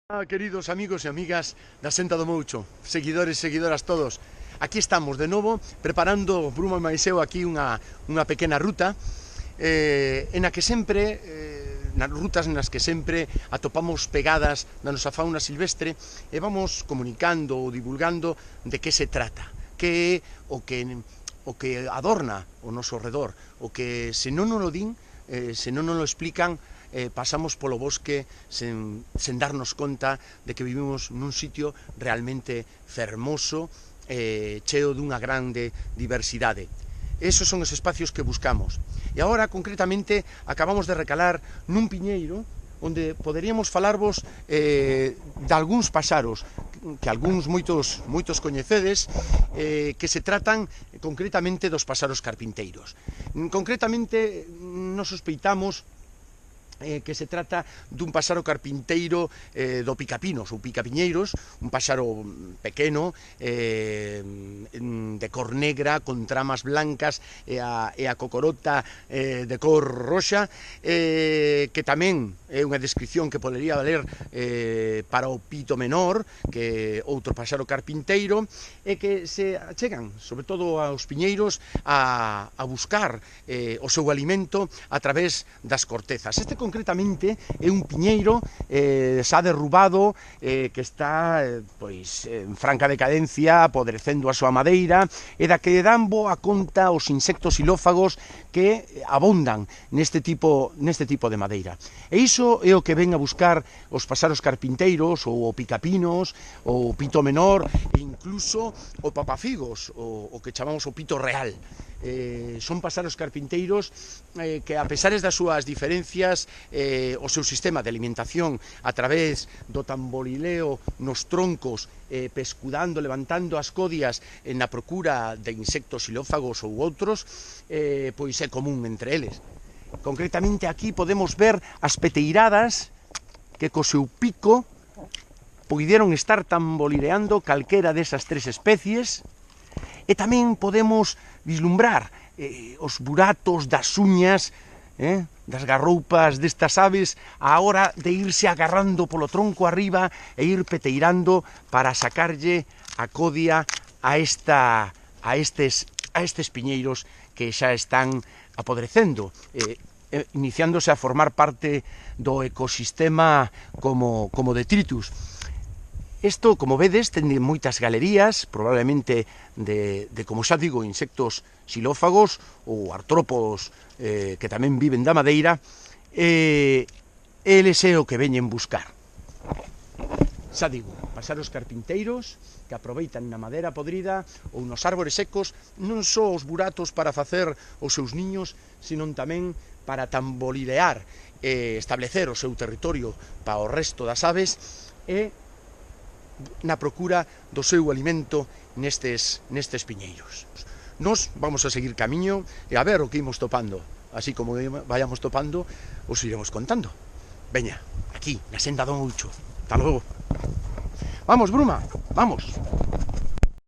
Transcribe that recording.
Queridos amigos e amigas da Senda do Moucho, seguidores e seguidoras todos, aquí estamos de novo preparando Bruma e eu aquí unha pequena ruta na que sempre, nas rutas nas que sempre atopamos pegadas da nosa fauna silvestre e vamos comunicando ou divulgando de que se trata, que é o que adorna o noso redor, o que se non nos lo din, se non nos lo explican, pasamos polo bosque sen darnos conta de que vivimos nun sitio realmente fermoso, cheo dunha grande diversidade. Esos son os espacios que buscamos. E agora, concretamente, acabamos de recalar nun piñeiro onde poderíamos falarvos de algúns paxaros que algúns moitos coñecedes, que se tratan concretamente dos paxaros carpinteiros. Concretamente, nos sospeitamos que se trata dun paxaro carpinteiro do picapinos ou picapiñeiros, un paxaro pequeno, de cor negra, con tramas blancas e a cocorota de cor roxa, que tamén é unha descripción que podería valer para o pito menor, que é outro paxaro carpinteiro, e que se achegan, sobre todo aos piñeiros, a buscar o seu alimento a través das cortezas. Este concretamente é un piñeiro xa derrubado, que está pois en franca decadencia, apodrecendo a súa madeira, e da que dan boa conta os insectos xilófagos que abondan neste tipo de madeira. E iso é o que ven a buscar os paxaros carpinteiros, ou o picapinos, ou o pito menor, e incluso o papafigos, o que chamamos o pito real. Son paxaros carpinteiros que, a pesares das súas diferencias, o seu sistema de alimentación a través do tamborileo nos troncos, pescudando, levantando as codias na procura de insectos xilófagos ou outros, pois é común entre eles. Concretamente aquí podemos ver as peteiradas que co seu pico puideron estar tamborileando calquera desas tres especies, e tamén podemos vislumbrar os buratos das uñas, das garroupas destas aves, a hora de irse agarrando polo tronco arriba e ir peteirando para sacarlle a codia a estes piñeiros que xa están apodrecendo, iniciándose a formar parte do ecosistema como detritus. Isto, como vedes, ten moitas galerías, probablemente de, como xa digo, insectos xilófagos ou artrópodos que tamén viven da madeira, e eles é o que veñen buscar. Xa digo, paxaros carpinteiros que aproveitan na madeira podrida ou nos árbores secos non só os buratos para facer os seus niños, sino tamén para tamborilear e establecer o seu territorio para o resto das aves, e na procura do seu alimento nestes piñeiros. Nos vamos a seguir camiño e a ver o que imos topando. Así como vayamos topando, os iremos contando. Veña, aquí, na Senda do Moucho. Hasta logo. Vamos, Bruma, vamos.